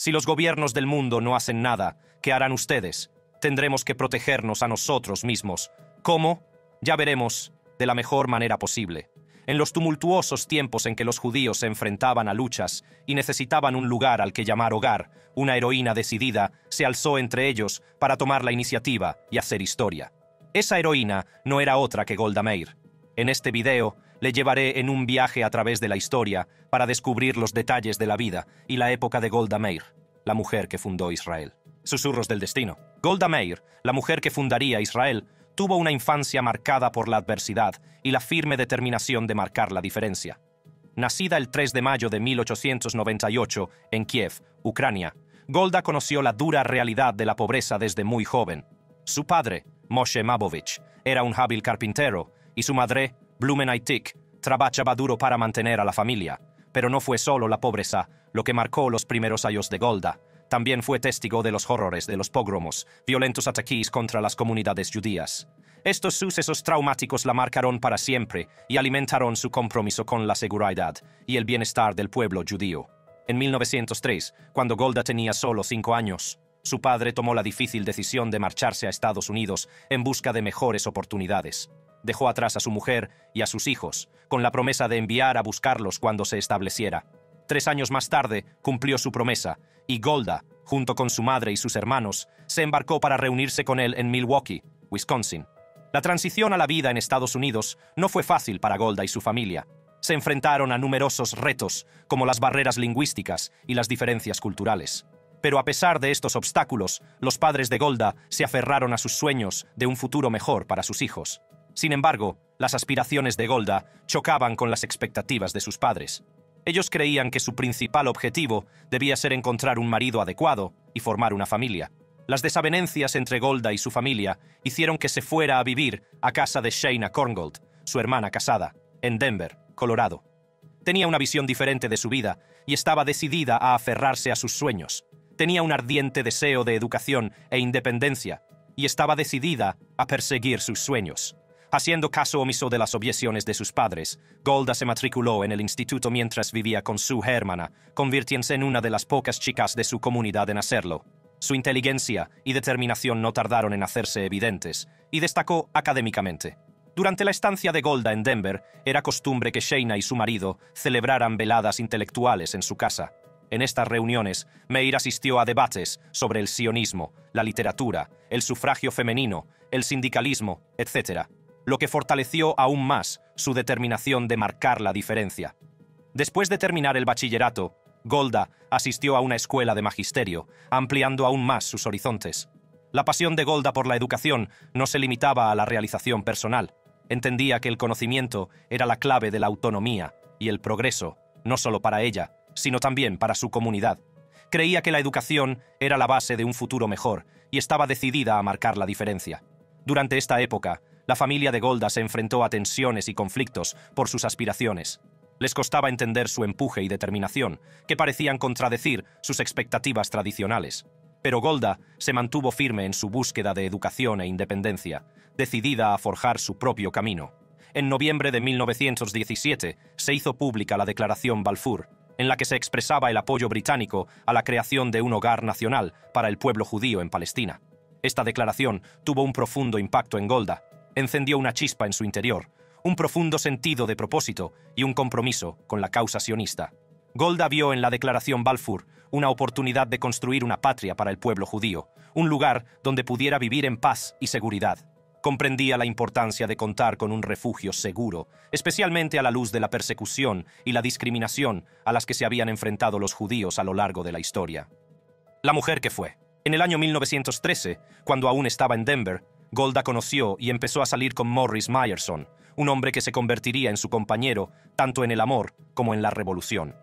Si los gobiernos del mundo no hacen nada, ¿qué harán ustedes? Tendremos que protegernos a nosotros mismos. ¿Cómo? Ya veremos, de la mejor manera posible. En los tumultuosos tiempos en que los judíos se enfrentaban a luchas y necesitaban un lugar al que llamar hogar, una heroína decidida se alzó entre ellos para tomar la iniciativa y hacer historia. Esa heroína no era otra que Golda Meir. En este video le llevaré en un viaje a través de la historia para descubrir los detalles de la vida y la época de Golda Meir, la mujer que fundó Israel. Susurros del destino. Golda Meir, la mujer que fundaría Israel, tuvo una infancia marcada por la adversidad y la firme determinación de marcar la diferencia. Nacida el 3 de mayo de 1898 en Kiev, Ucrania, Golda conoció la dura realidad de la pobreza desde muy joven. Su padre, Moshe Mabovich, era un hábil carpintero y su madre, Blumen Aitik, trabajaba duro para mantener a la familia. Pero no fue solo la pobreza lo que marcó los primeros años de Golda. También fue testigo de los horrores de los pogromos, violentos ataques contra las comunidades judías. Estos sucesos traumáticos la marcaron para siempre y alimentaron su compromiso con la seguridad y el bienestar del pueblo judío. En 1903, cuando Golda tenía solo 5 años, su padre tomó la difícil decisión de marcharse a Estados Unidos en busca de mejores oportunidades. Dejó atrás a su mujer y a sus hijos, con la promesa de enviar a buscarlos cuando se estableciera. 3 años más tarde, cumplió su promesa, y Golda, junto con su madre y sus hermanos, se embarcó para reunirse con él en Milwaukee, Wisconsin. La transición a la vida en Estados Unidos no fue fácil para Golda y su familia. Se enfrentaron a numerosos retos, como las barreras lingüísticas y las diferencias culturales. Pero a pesar de estos obstáculos, los padres de Golda se aferraron a sus sueños de un futuro mejor para sus hijos. Sin embargo, las aspiraciones de Golda chocaban con las expectativas de sus padres. Ellos creían que su principal objetivo debía ser encontrar un marido adecuado y formar una familia. Las desavenencias entre Golda y su familia hicieron que se fuera a vivir a casa de Shayna Korngold, su hermana casada, en Denver, Colorado. Tenía una visión diferente de su vida y estaba decidida a aferrarse a sus sueños. Tenía un ardiente deseo de educación e independencia y estaba decidida a perseguir sus sueños. Haciendo caso omiso de las objeciones de sus padres, Golda se matriculó en el instituto mientras vivía con su hermana, convirtiéndose en una de las pocas chicas de su comunidad en hacerlo. Su inteligencia y determinación no tardaron en hacerse evidentes, y destacó académicamente. Durante la estancia de Golda en Denver, era costumbre que Shayna y su marido celebraran veladas intelectuales en su casa. En estas reuniones, Meir asistió a debates sobre el sionismo, la literatura, el sufragio femenino, el sindicalismo, etc., lo que fortaleció aún más su determinación de marcar la diferencia. Después de terminar el bachillerato, Golda asistió a una escuela de magisterio, ampliando aún más sus horizontes. La pasión de Golda por la educación no se limitaba a la realización personal. Entendía que el conocimiento era la clave de la autonomía y el progreso, no solo para ella, sino también para su comunidad. Creía que la educación era la base de un futuro mejor y estaba decidida a marcar la diferencia. Durante esta época, la familia de Golda se enfrentó a tensiones y conflictos por sus aspiraciones. Les costaba entender su empuje y determinación, que parecían contradecir sus expectativas tradicionales. Pero Golda se mantuvo firme en su búsqueda de educación e independencia, decidida a forjar su propio camino. En noviembre de 1917 se hizo pública la Declaración Balfour, en la que se expresaba el apoyo británico a la creación de un hogar nacional para el pueblo judío en Palestina. Esta declaración tuvo un profundo impacto en Golda. Encendió una chispa en su interior, un profundo sentido de propósito y un compromiso con la causa sionista. Golda vio en la Declaración Balfour una oportunidad de construir una patria para el pueblo judío, un lugar donde pudiera vivir en paz y seguridad. Comprendía la importancia de contar con un refugio seguro, especialmente a la luz de la persecución y la discriminación a las que se habían enfrentado los judíos a lo largo de la historia. La mujer que fue. En el año 1913, cuando aún estaba en Denver, Golda conoció y empezó a salir con Morris Meyerson, un hombre que se convertiría en su compañero tanto en el amor como en la revolución.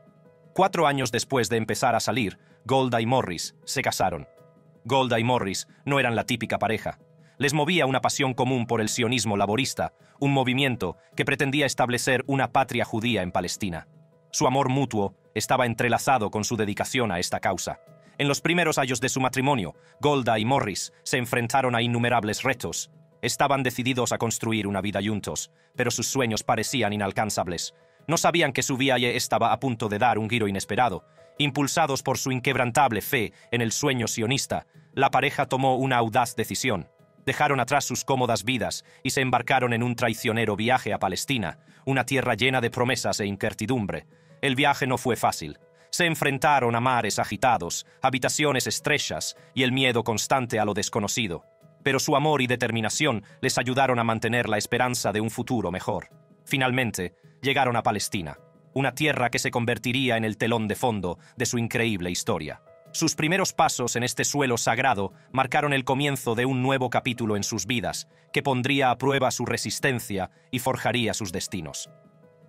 4 años después de empezar a salir, Golda y Morris se casaron. Golda y Morris no eran la típica pareja. Les movía una pasión común por el sionismo laborista, un movimiento que pretendía establecer una patria judía en Palestina. Su amor mutuo estaba entrelazado con su dedicación a esta causa. En los primeros años de su matrimonio, Golda y Morris se enfrentaron a innumerables retos. Estaban decididos a construir una vida juntos, pero sus sueños parecían inalcanzables. No sabían que su viaje estaba a punto de dar un giro inesperado Impulsados por su inquebrantable fe en el sueño sionista, la pareja tomó una audaz decisión. Dejaron atrás sus cómodas vidas y se embarcaron en un traicionero viaje a Palestina, una tierra llena de promesas e incertidumbre. El viaje no fue fácil. Se enfrentaron a mares agitados, habitaciones estrechas y el miedo constante a lo desconocido. Pero su amor y determinación les ayudaron a mantener la esperanza de un futuro mejor. Finalmente, llegaron a Palestina, una tierra que se convertiría en el telón de fondo de su increíble historia. Sus primeros pasos en este suelo sagrado marcaron el comienzo de un nuevo capítulo en sus vidas, que pondría a prueba su resistencia y forjaría sus destinos.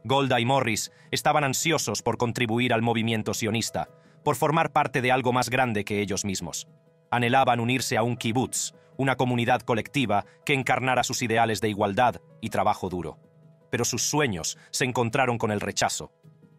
Golda y Morris estaban ansiosos por contribuir al movimiento sionista, por formar parte de algo más grande que ellos mismos. Anhelaban unirse a un kibutz, una comunidad colectiva que encarnara sus ideales de igualdad y trabajo duro. Pero sus sueños se encontraron con el rechazo.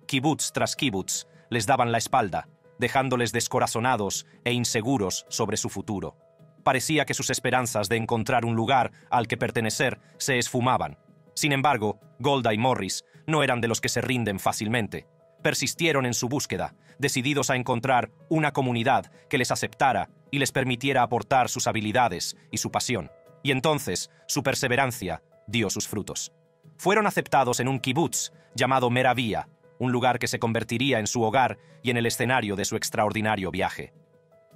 Kibutz tras kibutz les daban la espalda, dejándoles descorazonados e inseguros sobre su futuro. Parecía que sus esperanzas de encontrar un lugar al que pertenecer se esfumaban. Sin embargo, Golda y Morris no eran de los que se rinden fácilmente. Persistieron en su búsqueda, decididos a encontrar una comunidad que les aceptara y les permitiera aportar sus habilidades y su pasión. Y entonces, su perseverancia dio sus frutos. Fueron aceptados en un kibutz llamado Meravía, un lugar que se convertiría en su hogar y en el escenario de su extraordinario viaje.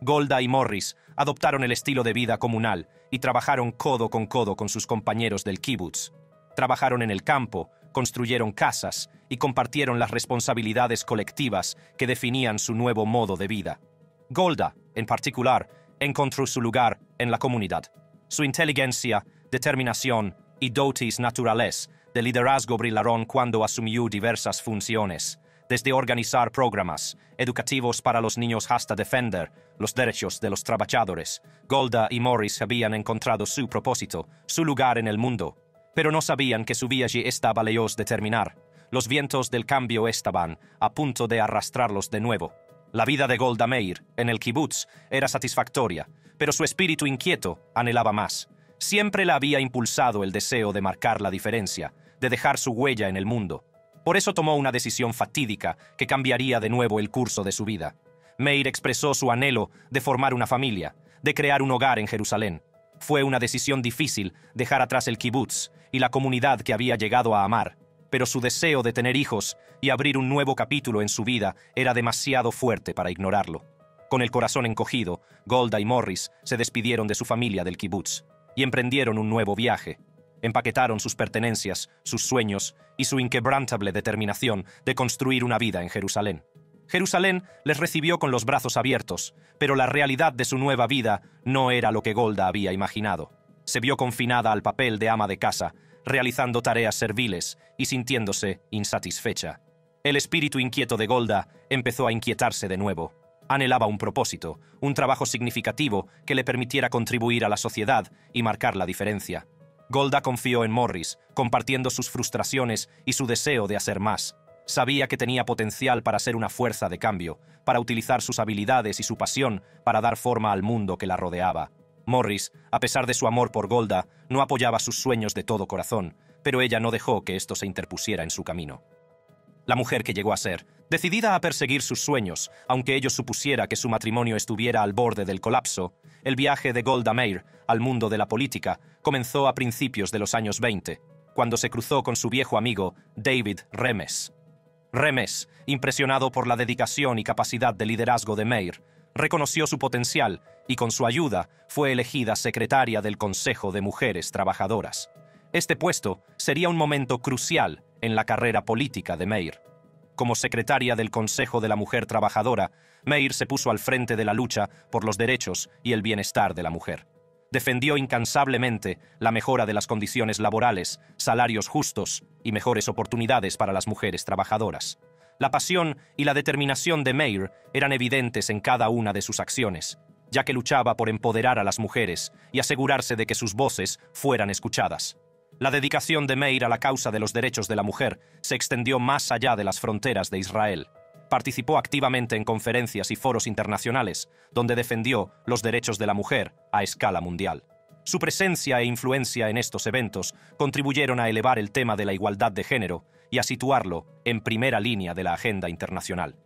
Golda y Morris adoptaron el estilo de vida comunal y trabajaron codo con sus compañeros del kibutz. Trabajaron en el campo, construyeron casas y compartieron las responsabilidades colectivas que definían su nuevo modo de vida. Golda, en particular, encontró su lugar en la comunidad. Su inteligencia, determinación y dotes naturales de liderazgo brillaron cuando asumió diversas funciones, desde organizar programas educativos para los niños hasta defender los derechos de los trabajadores. Golda y Morris habían encontrado su propósito, su lugar en el mundo, pero no sabían que su viaje estaba lejos de terminar. Los vientos del cambio estaban a punto de arrastrarlos de nuevo. La vida de Golda Meir en el kibutz era satisfactoria, pero su espíritu inquieto anhelaba más. Siempre la había impulsado el deseo de marcar la diferencia, de dejar su huella en el mundo. Por eso tomó una decisión fatídica que cambiaría de nuevo el curso de su vida. Meir expresó su anhelo de formar una familia, de crear un hogar en Jerusalén. Fue una decisión difícil dejar atrás el kibutz y la comunidad que había llegado a amar, pero su deseo de tener hijos y abrir un nuevo capítulo en su vida era demasiado fuerte para ignorarlo. Con el corazón encogido, Golda y Morris se despidieron de su familia del kibutz y emprendieron un nuevo viaje. Empaquetaron sus pertenencias, sus sueños y su inquebrantable determinación de construir una vida en Jerusalén. Jerusalén les recibió con los brazos abiertos, pero la realidad de su nueva vida no era lo que Golda había imaginado. Se vio confinada al papel de ama de casa, realizando tareas serviles y sintiéndose insatisfecha. El espíritu inquieto de Golda empezó a inquietarse de nuevo. Anhelaba un propósito, un trabajo significativo que le permitiera contribuir a la sociedad y marcar la diferencia. Golda confió en Morris, compartiendo sus frustraciones y su deseo de hacer más. Sabía que tenía potencial para ser una fuerza de cambio, para utilizar sus habilidades y su pasión para dar forma al mundo que la rodeaba. Morris, a pesar de su amor por Golda, no apoyaba sus sueños de todo corazón, pero ella no dejó que esto se interpusiera en su camino. La mujer que llegó a ser, decidida a perseguir sus sueños, aunque ello supusiera que su matrimonio estuviera al borde del colapso, el viaje de Golda Meir al mundo de la política comenzó a principios de los años 20, cuando se cruzó con su viejo amigo David Remes. Remes, impresionado por la dedicación y capacidad de liderazgo de Meir, reconoció su potencial y con su ayuda fue elegida secretaria del Consejo de Mujeres Trabajadoras. Este puesto sería un momento crucial en la carrera política de Meir. Como secretaria del Consejo de la Mujer Trabajadora, Meir se puso al frente de la lucha por los derechos y el bienestar de la mujer. Defendió incansablemente la mejora de las condiciones laborales, salarios justos y mejores oportunidades para las mujeres trabajadoras. La pasión y la determinación de Meir eran evidentes en cada una de sus acciones, ya que luchaba por empoderar a las mujeres y asegurarse de que sus voces fueran escuchadas. La dedicación de Meir a la causa de los derechos de la mujer se extendió más allá de las fronteras de Israel. Participó activamente en conferencias y foros internacionales, donde defendió los derechos de la mujer a escala mundial. Su presencia e influencia en estos eventos contribuyeron a elevar el tema de la igualdad de género y a situarlo en primera línea de la agenda internacional.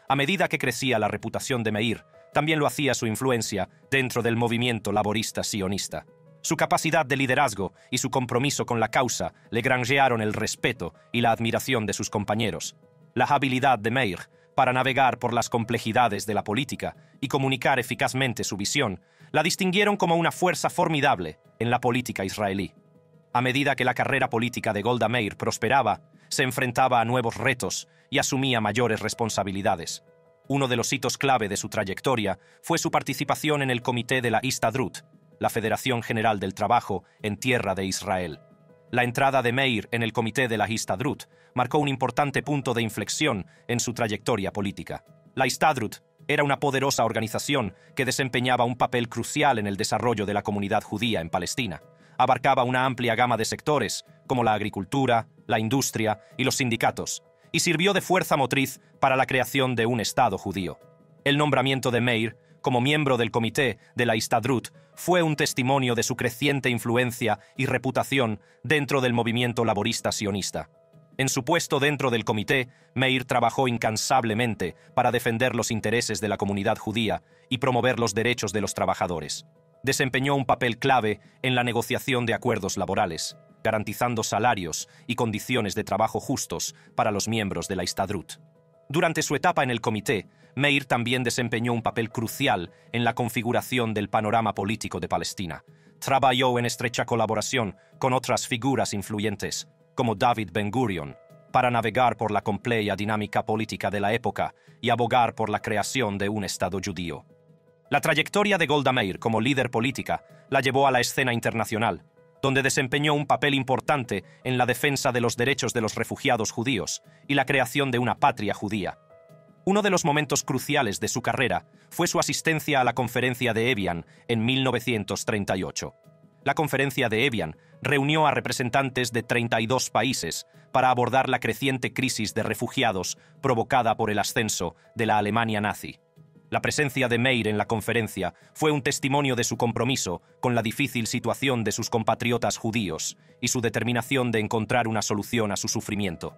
A medida que crecía la reputación de Meir, también lo hacía su influencia dentro del movimiento laborista sionista. Su capacidad de liderazgo y su compromiso con la causa le granjearon el respeto y la admiración de sus compañeros. La habilidad de Meir para navegar por las complejidades de la política y comunicar eficazmente su visión la distinguieron como una fuerza formidable en la política israelí. A medida que la carrera política de Golda Meir prosperaba, se enfrentaba a nuevos retos y asumía mayores responsabilidades. Uno de los hitos clave de su trayectoria fue su participación en el comité de la Histadrut, la Federación General del Trabajo en tierra de Israel. La entrada de Meir en el comité de la Histadrut marcó un importante punto de inflexión en su trayectoria política. La Histadrut era una poderosa organización que desempeñaba un papel crucial en el desarrollo de la comunidad judía en Palestina. Abarcaba una amplia gama de sectores, como la agricultura, la industria y los sindicatos, y sirvió de fuerza motriz para la creación de un Estado judío. El nombramiento de Meir como miembro del comité de la Histadrut fue un testimonio de su creciente influencia y reputación dentro del movimiento laborista sionista. En su puesto dentro del comité, Meir trabajó incansablemente para defender los intereses de la comunidad judía y promover los derechos de los trabajadores. Desempeñó un papel clave en la negociación de acuerdos laborales, garantizando salarios y condiciones de trabajo justos para los miembros de la Histadrut. Durante su etapa en el comité, Meir también desempeñó un papel crucial en la configuración del panorama político de Palestina. Trabajó en estrecha colaboración con otras figuras influyentes, como David Ben-Gurion, para navegar por la compleja dinámica política de la época y abogar por la creación de un Estado judío. La trayectoria de Golda Meir como líder política la llevó a la escena internacional, donde desempeñó un papel importante en la defensa de los derechos de los refugiados judíos y la creación de una patria judía. Uno de los momentos cruciales de su carrera fue su asistencia a la Conferencia de Evian en 1938. La Conferencia de Evian reunió a representantes de 32 países para abordar la creciente crisis de refugiados provocada por el ascenso de la Alemania nazi. La presencia de Meir en la conferencia fue un testimonio de su compromiso con la difícil situación de sus compatriotas judíos y su determinación de encontrar una solución a su sufrimiento.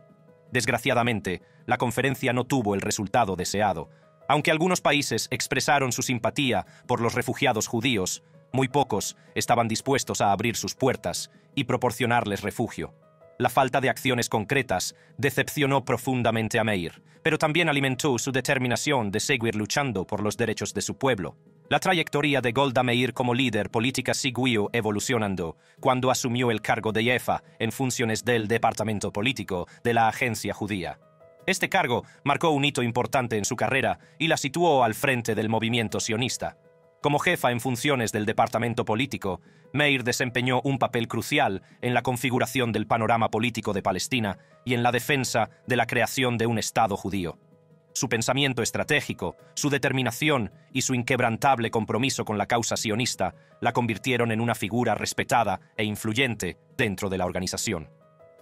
Desgraciadamente, la conferencia no tuvo el resultado deseado. Aunque algunos países expresaron su simpatía por los refugiados judíos, muy pocos estaban dispuestos a abrir sus puertas y proporcionarles refugio. La falta de acciones concretas decepcionó profundamente a Meir, pero también alimentó su determinación de seguir luchando por los derechos de su pueblo. La trayectoria de Golda Meir como líder política siguió evolucionando cuando asumió el cargo de jefa en funciones del departamento político de la agencia judía. Este cargo marcó un hito importante en su carrera y la situó al frente del movimiento sionista. Como jefa en funciones del departamento político, Meir desempeñó un papel crucial en la configuración del panorama político de Palestina y en la defensa de la creación de un Estado judío. Su pensamiento estratégico, su determinación y su inquebrantable compromiso con la causa sionista la convirtieron en una figura respetada e influyente dentro de la organización.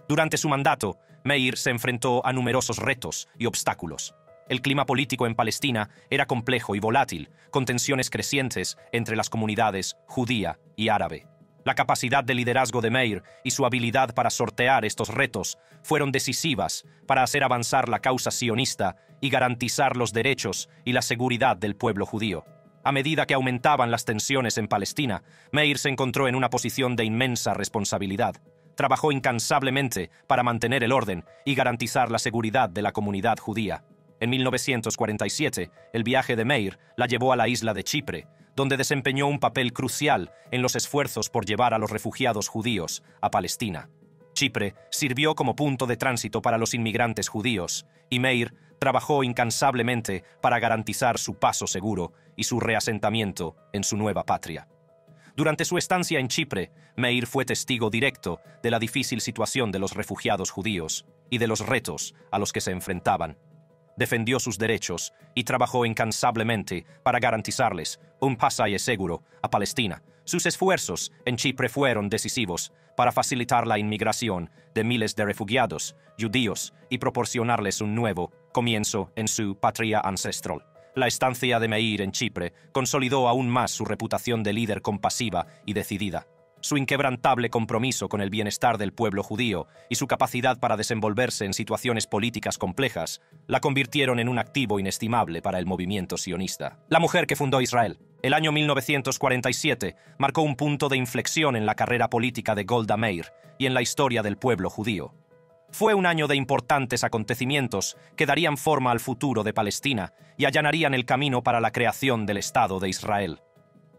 Durante su mandato, Meir se enfrentó a numerosos retos y obstáculos. El clima político en Palestina era complejo y volátil, con tensiones crecientes entre las comunidades judía y árabe. La capacidad de liderazgo de Meir y su habilidad para sortear estos retos fueron decisivas para hacer avanzar la causa sionista y garantizar los derechos y la seguridad del pueblo judío. A medida que aumentaban las tensiones en Palestina, Meir se encontró en una posición de inmensa responsabilidad. Trabajó incansablemente para mantener el orden y garantizar la seguridad de la comunidad judía. En 1947, el viaje de Meir la llevó a la isla de Chipre, donde desempeñó un papel crucial en los esfuerzos por llevar a los refugiados judíos a Palestina. Chipre sirvió como punto de tránsito para los inmigrantes judíos, y Meir trabajó incansablemente para garantizar su paso seguro y su reasentamiento en su nueva patria. Durante su estancia en Chipre, Meir fue testigo directo de la difícil situación de los refugiados judíos y de los retos a los que se enfrentaban. Defendió sus derechos y trabajó incansablemente para garantizarles un pasaje seguro a Palestina. Sus esfuerzos en Chipre fueron decisivos para facilitar la inmigración de miles de refugiados judíos y proporcionarles un nuevo comienzo en su patria ancestral. La estancia de Meir en Chipre consolidó aún más su reputación de líder compasiva y decidida. su inquebrantable compromiso con el bienestar del pueblo judío y su capacidad para desenvolverse en situaciones políticas complejas la convirtieron en un activo inestimable para el movimiento sionista. La mujer que fundó Israel. El año 1947 marcó un punto de inflexión en la carrera política de Golda Meir y en la historia del pueblo judío. Fue un año de importantes acontecimientos que darían forma al futuro de Palestina y allanarían el camino para la creación del Estado de Israel.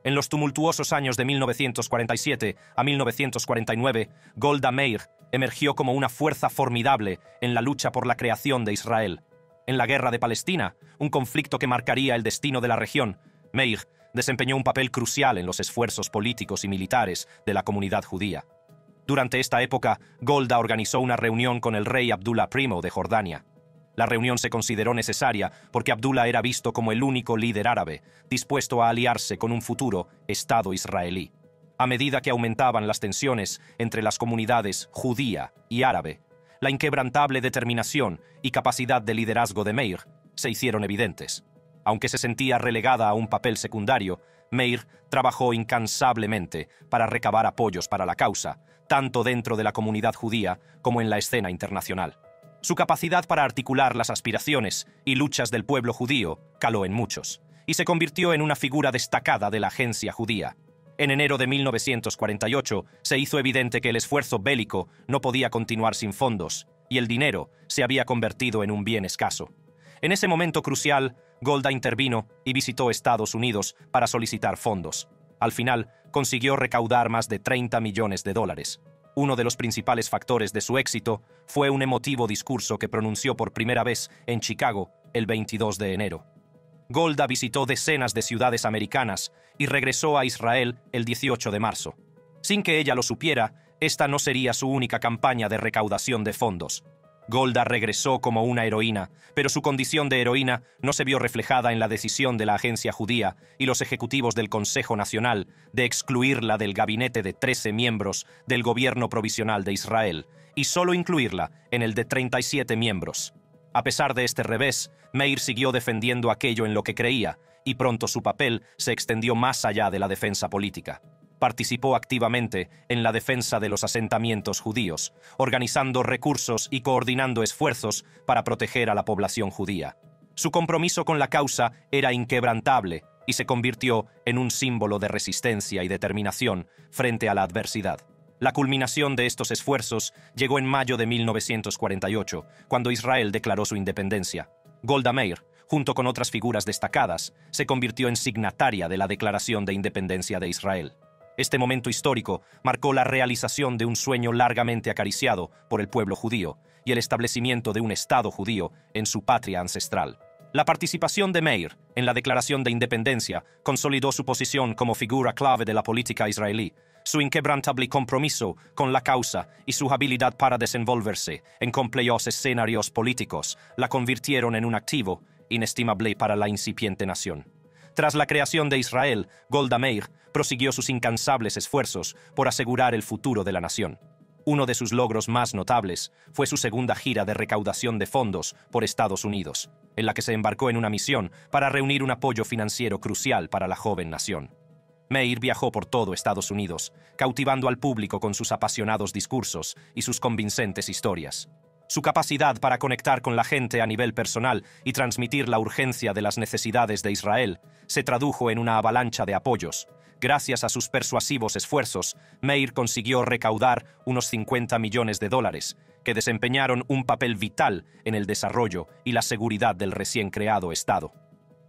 En los tumultuosos años de 1947 a 1949, Golda Meir emergió como una fuerza formidable en la lucha por la creación de Israel. En la Guerra de Palestina, un conflicto que marcaría el destino de la región, Meir desempeñó un papel crucial en los esfuerzos políticos y militares de la comunidad judía. Durante esta época, Golda organizó una reunión con el rey Abdullah I de Jordania. La reunión se consideró necesaria porque Abdullah era visto como el único líder árabe dispuesto a aliarse con un futuro Estado israelí. A medida que aumentaban las tensiones entre las comunidades judía y árabe, la inquebrantable determinación y capacidad de liderazgo de Meir se hicieron evidentes. Aunque se sentía relegada a un papel secundario, Meir trabajó incansablemente para recabar apoyos para la causa, tanto dentro de la comunidad judía como en la escena internacional. Su capacidad para articular las aspiraciones y luchas del pueblo judío caló en muchos, y se convirtió en una figura destacada de la agencia judía. En enero de 1948 se hizo evidente que el esfuerzo bélico no podía continuar sin fondos, y el dinero se había convertido en un bien escaso. En ese momento crucial, Golda intervino y visitó Estados Unidos para solicitar fondos. Al final, consiguió recaudar más de $30 millones. Uno de los principales factores de su éxito fue un emotivo discurso que pronunció por primera vez en Chicago el 22 de enero. Golda visitó decenas de ciudades americanas y regresó a Israel el 18 de marzo. Sin que ella lo supiera, esta no sería su única campaña de recaudación de fondos. Golda regresó como una heroína, pero su condición de heroína no se vio reflejada en la decisión de la agencia judía y los ejecutivos del Consejo Nacional de excluirla del gabinete de 13 miembros del gobierno provisional de Israel y solo incluirla en el de 37 miembros. A pesar de este revés, Meir siguió defendiendo aquello en lo que creía, y pronto su papel se extendió más allá de la defensa política. Participó activamente en la defensa de los asentamientos judíos, organizando recursos y coordinando esfuerzos para proteger a la población judía. Su compromiso con la causa era inquebrantable y se convirtió en un símbolo de resistencia y determinación frente a la adversidad. La culminación de estos esfuerzos llegó en mayo de 1948, cuando Israel declaró su independencia. Golda Meir, junto con otras figuras destacadas, se convirtió en signataria de la Declaración de Independencia de Israel. Este momento histórico marcó la realización de un sueño largamente acariciado por el pueblo judío y el establecimiento de un Estado judío en su patria ancestral. La participación de Meir en la Declaración de Independencia consolidó su posición como figura clave de la política israelí. Su inquebrantable compromiso con la causa y su habilidad para desenvolverse en complejos escenarios políticos la convirtieron en un activo inestimable para la incipiente nación. Tras la creación de Israel, Golda Meir prosiguió sus incansables esfuerzos por asegurar el futuro de la nación. Uno de sus logros más notables fue su segunda gira de recaudación de fondos por Estados Unidos, en la que se embarcó en una misión para reunir un apoyo financiero crucial para la joven nación. Meir viajó por todo Estados Unidos, cautivando al público con sus apasionados discursos y sus convincentes historias. Su capacidad para conectar con la gente a nivel personal y transmitir la urgencia de las necesidades de Israel se tradujo en una avalancha de apoyos. Gracias a sus persuasivos esfuerzos, Meir consiguió recaudar unos $50 millones, que desempeñaron un papel vital en el desarrollo y la seguridad del recién creado Estado.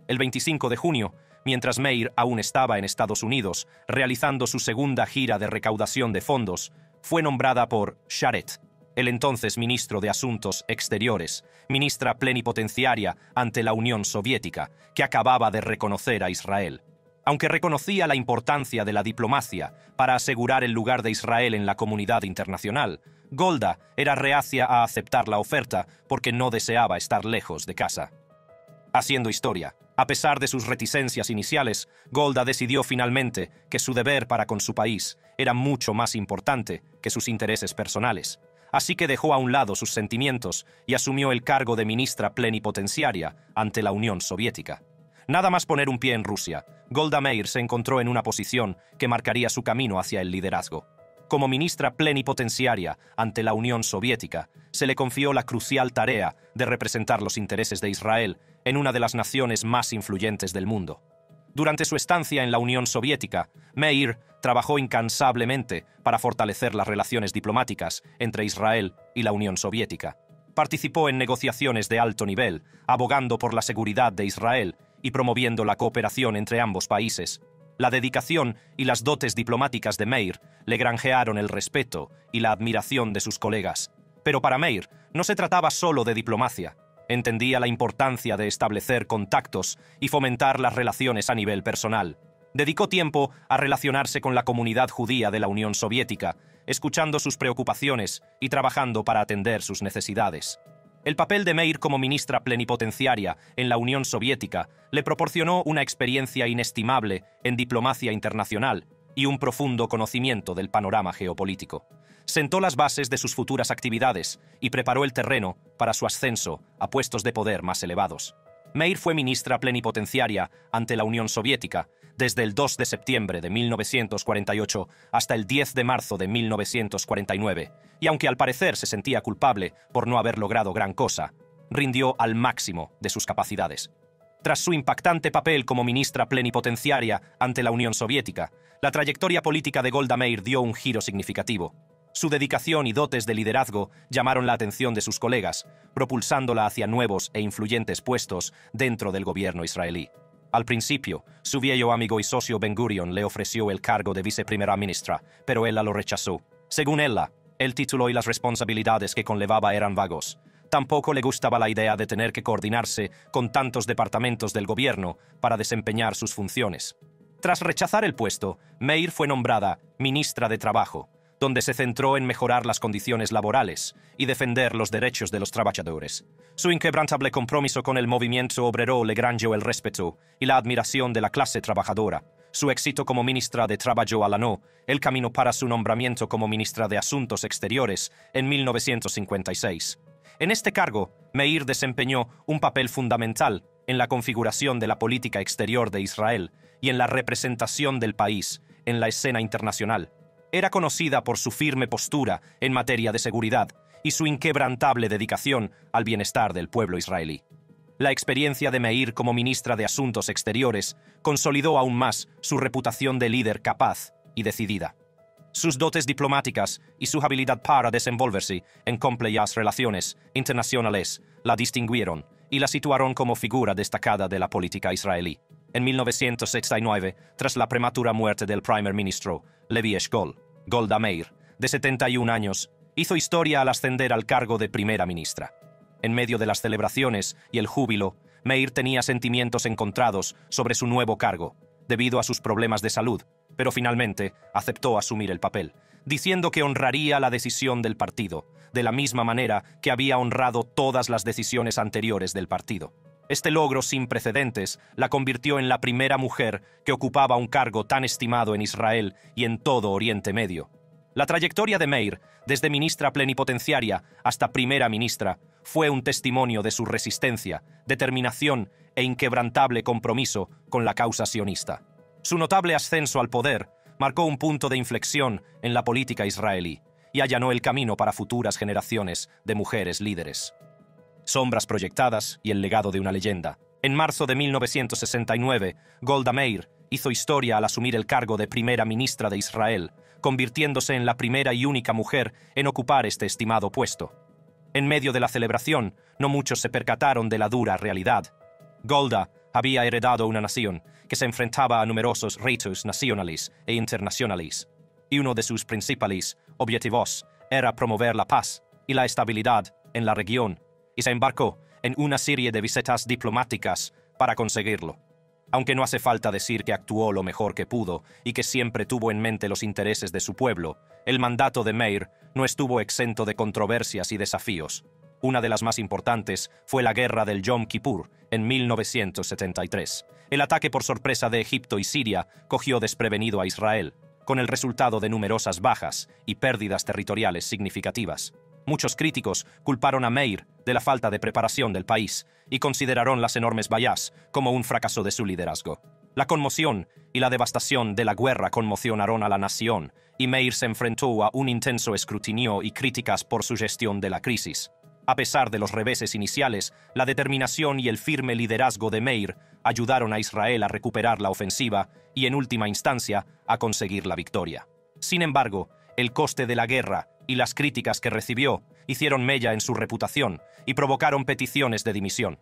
El 25 de junio, mientras Meir aún estaba en Estados Unidos, realizando su segunda gira de recaudación de fondos, fue nombrada por Sharet, el entonces ministro de Asuntos Exteriores, ministra plenipotenciaria ante la Unión Soviética, que acababa de reconocer a Israel. Aunque reconocía la importancia de la diplomacia para asegurar el lugar de Israel en la comunidad internacional, Golda era reacia a aceptar la oferta porque no deseaba estar lejos de casa. Haciendo historia, a pesar de sus reticencias iniciales, Golda decidió finalmente que su deber para con su país era mucho más importante que sus intereses personales. Así que dejó a un lado sus sentimientos y asumió el cargo de ministra plenipotenciaria ante la Unión Soviética. Nada más poner un pie en Rusia, Golda Meir se encontró en una posición que marcaría su camino hacia el liderazgo. Como ministra plenipotenciaria ante la Unión Soviética, se le confió la crucial tarea de representar los intereses de Israel en una de las naciones más influyentes del mundo. Durante su estancia en la Unión Soviética, Meir trabajó incansablemente para fortalecer las relaciones diplomáticas entre Israel y la Unión Soviética. Participó en negociaciones de alto nivel, abogando por la seguridad de Israel y promoviendo la cooperación entre ambos países. La dedicación y las dotes diplomáticas de Meir le granjearon el respeto y la admiración de sus colegas. Pero para Meir no se trataba solo de diplomacia. Entendía la importancia de establecer contactos y fomentar las relaciones a nivel personal. Dedicó tiempo a relacionarse con la comunidad judía de la Unión Soviética, escuchando sus preocupaciones y trabajando para atender sus necesidades. El papel de Meir como ministra plenipotenciaria en la Unión Soviética le proporcionó una experiencia inestimable en diplomacia internacional y un profundo conocimiento del panorama geopolítico. Sentó las bases de sus futuras actividades y preparó el terreno para su ascenso a puestos de poder más elevados. Meir fue ministra plenipotenciaria ante la Unión Soviética desde el 2 de septiembre de 1948 hasta el 10 de marzo de 1949, y aunque al parecer se sentía culpable por no haber logrado gran cosa, rindió al máximo de sus capacidades. Tras su impactante papel como ministra plenipotenciaria ante la Unión Soviética, la trayectoria política de Golda Meir dio un giro significativo. Su dedicación y dotes de liderazgo llamaron la atención de sus colegas, propulsándola hacia nuevos e influyentes puestos dentro del gobierno israelí. Al principio, su viejo amigo y socio Ben-Gurion le ofreció el cargo de viceprimera ministra, pero ella lo rechazó. Según ella, el título y las responsabilidades que conllevaba eran vagos. Tampoco le gustaba la idea de tener que coordinarse con tantos departamentos del gobierno para desempeñar sus funciones. Tras rechazar el puesto, Meir fue nombrada ministra de Trabajo, donde se centró en mejorar las condiciones laborales y defender los derechos de los trabajadores. Su inquebrantable compromiso con el movimiento obrero le granjeó el respeto y la admiración de la clase trabajadora. Su éxito como ministra de Trabajo allanó el camino para su nombramiento como ministra de Asuntos Exteriores en 1956. En este cargo, Meir desempeñó un papel fundamental en la configuración de la política exterior de Israel y en la representación del país en la escena internacional. Era conocida por su firme postura en materia de seguridad y su inquebrantable dedicación al bienestar del pueblo israelí. La experiencia de Meir como ministra de Asuntos Exteriores consolidó aún más su reputación de líder capaz y decidida. Sus dotes diplomáticas y su habilidad para desenvolverse en complejas relaciones internacionales la distinguieron y la situaron como figura destacada de la política israelí. En 1969, tras la prematura muerte del primer ministro Levi Eshkol, Golda Meir, de 71 años, hizo historia al ascender al cargo de primera ministra. En medio de las celebraciones y el júbilo, Meir tenía sentimientos encontrados sobre su nuevo cargo, debido a sus problemas de salud, pero finalmente aceptó asumir el papel, diciendo que honraría la decisión del partido, de la misma manera que había honrado todas las decisiones anteriores del partido. Este logro sin precedentes la convirtió en la primera mujer que ocupaba un cargo tan estimado en Israel y en todo Oriente Medio. La trayectoria de Meir, desde ministra plenipotenciaria hasta primera ministra, fue un testimonio de su resistencia, determinación e inquebrantable compromiso con la causa sionista. Su notable ascenso al poder marcó un punto de inflexión en la política israelí y allanó el camino para futuras generaciones de mujeres líderes. Sombras proyectadas y el legado de una leyenda. En marzo de 1969, Golda Meir hizo historia al asumir el cargo de primera ministra de Israel, convirtiéndose en la primera y única mujer en ocupar este estimado puesto. En medio de la celebración, no muchos se percataron de la dura realidad. Golda había heredado una nación que se enfrentaba a numerosos retos nacionales e internacionales, y uno de sus principales objetivos era promover la paz y la estabilidad en la región, y se embarcó en una serie de visitas diplomáticas para conseguirlo. Aunque no hace falta decir que actuó lo mejor que pudo y que siempre tuvo en mente los intereses de su pueblo, el mandato de Meir no estuvo exento de controversias y desafíos. Una de las más importantes fue la guerra del Yom Kippur en 1973. El ataque por sorpresa de Egipto y Siria cogió desprevenido a Israel, con el resultado de numerosas bajas y pérdidas territoriales significativas. Muchos críticos culparon a Meir de la falta de preparación del país y consideraron las enormes vallas como un fracaso de su liderazgo. La conmoción y la devastación de la guerra conmocionaron a la nación y Meir se enfrentó a un intenso escrutinio y críticas por su gestión de la crisis. A pesar de los reveses iniciales, la determinación y el firme liderazgo de Meir ayudaron a Israel a recuperar la ofensiva y, en última instancia, a conseguir la victoria. Sin embargo, el coste de la guerra y las críticas que recibió hicieron mella en su reputación y provocaron peticiones de dimisión.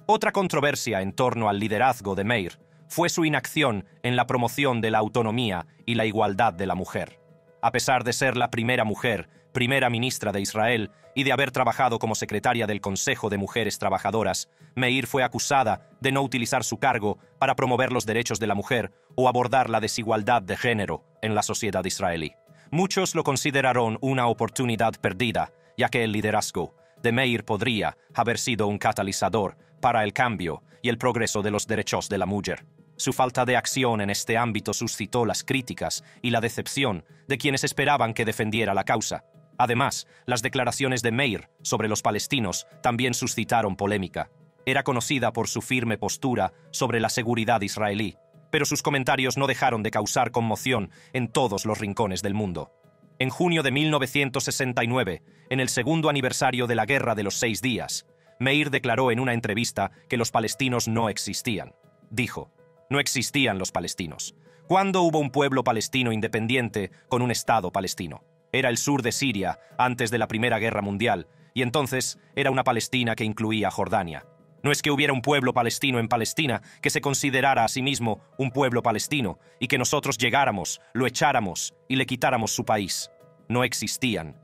Otra controversia en torno al liderazgo de Meir fue su inacción en la promoción de la autonomía y la igualdad de la mujer. A pesar de ser la primera mujer, primera ministra de Israel, y de haber trabajado como secretaria del Consejo de Mujeres Trabajadoras, Meir fue acusada de no utilizar su cargo para promover los derechos de la mujer o abordar la desigualdad de género en la sociedad israelí. Muchos lo consideraron una oportunidad perdida, ya que el liderazgo de Meir podría haber sido un catalizador para el cambio y el progreso de los derechos de la mujer. Su falta de acción en este ámbito suscitó las críticas y la decepción de quienes esperaban que defendiera la causa. Además, las declaraciones de Meir sobre los palestinos también suscitaron polémica. Era conocida por su firme postura sobre la seguridad israelí, pero sus comentarios no dejaron de causar conmoción en todos los rincones del mundo. En junio de 1969, en el segundo aniversario de la Guerra de los 6 días, Meir declaró en una entrevista que los palestinos no existían. Dijo: "No existían los palestinos. ¿Cuándo hubo un pueblo palestino independiente con un Estado palestino? Era el sur de Siria antes de la Primera Guerra Mundial, y entonces era una Palestina que incluía Jordania. No es que hubiera un pueblo palestino en Palestina que se considerara a sí mismo un pueblo palestino y que nosotros llegáramos, lo echáramos y le quitáramos su país. No existían".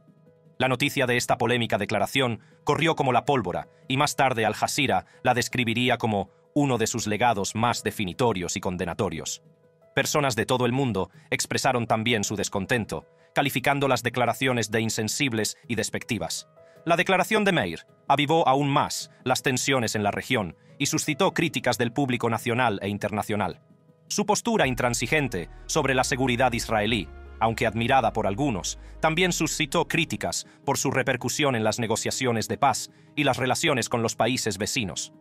La noticia de esta polémica declaración corrió como la pólvora y más tarde Al Jazeera la describiría como uno de sus legados más definitorios y condenatorios. Personas de todo el mundo expresaron también su descontento, calificando las declaraciones de insensibles y despectivas. La declaración de Meir avivó aún más las tensiones en la región y suscitó críticas del público nacional e internacional. Su postura intransigente sobre la seguridad israelí, aunque admirada por algunos, también suscitó críticas por su repercusión en las negociaciones de paz y las relaciones con los países vecinos.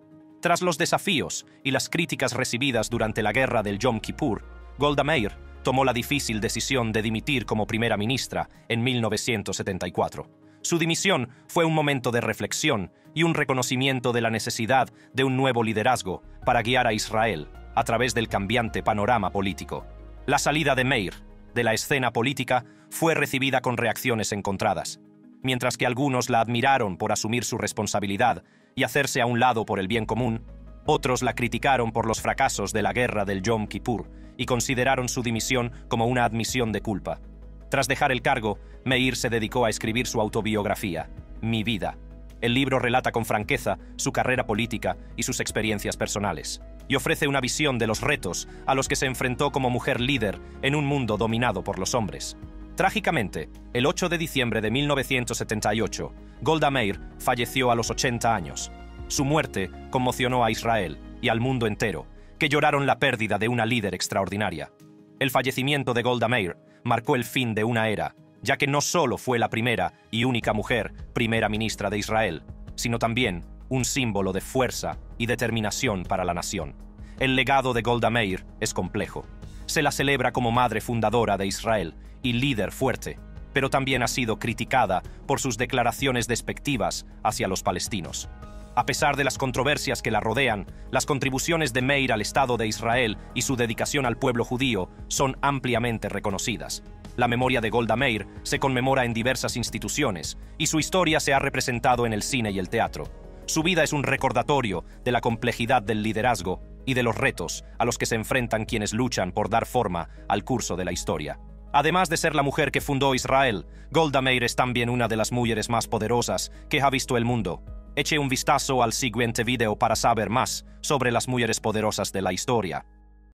Tras los desafíos y las críticas recibidas durante la guerra del Yom Kippur, Golda Meir tomó la difícil decisión de dimitir como primera ministra en 1974. Su dimisión fue un momento de reflexión y un reconocimiento de la necesidad de un nuevo liderazgo para guiar a Israel a través del cambiante panorama político. La salida de Meir de la escena política fue recibida con reacciones encontradas. Mientras que algunos la admiraron por asumir su responsabilidad y hacerse a un lado por el bien común, otros la criticaron por los fracasos de la guerra del Yom Kippur y consideraron su dimisión como una admisión de culpa. Tras dejar el cargo, Meir se dedicó a escribir su autobiografía, Mi vida. El libro relata con franqueza su carrera política y sus experiencias personales, y ofrece una visión de los retos a los que se enfrentó como mujer líder en un mundo dominado por los hombres. Trágicamente, el 8 de diciembre de 1978, Golda Meir falleció a los 80 años. Su muerte conmocionó a Israel y al mundo entero, que lloraron la pérdida de una líder extraordinaria. El fallecimiento de Golda Meir marcó el fin de una era, ya que no solo fue la primera y única mujer primera ministra de Israel, sino también un símbolo de fuerza y determinación para la nación. El legado de Golda Meir es complejo. Se la celebra como madre fundadora de Israel y líder fuerte, pero también ha sido criticada por sus declaraciones despectivas hacia los palestinos. A pesar de las controversias que la rodean, las contribuciones de Meir al Estado de Israel y su dedicación al pueblo judío son ampliamente reconocidas. La memoria de Golda Meir se conmemora en diversas instituciones y su historia se ha representado en el cine y el teatro. Su vida es un recordatorio de la complejidad del liderazgo y de los retos a los que se enfrentan quienes luchan por dar forma al curso de la historia. Además de ser la mujer que fundó Israel, Golda Meir es también una de las mujeres más poderosas que ha visto el mundo. Eche un vistazo al siguiente video para saber más sobre las mujeres poderosas de la historia.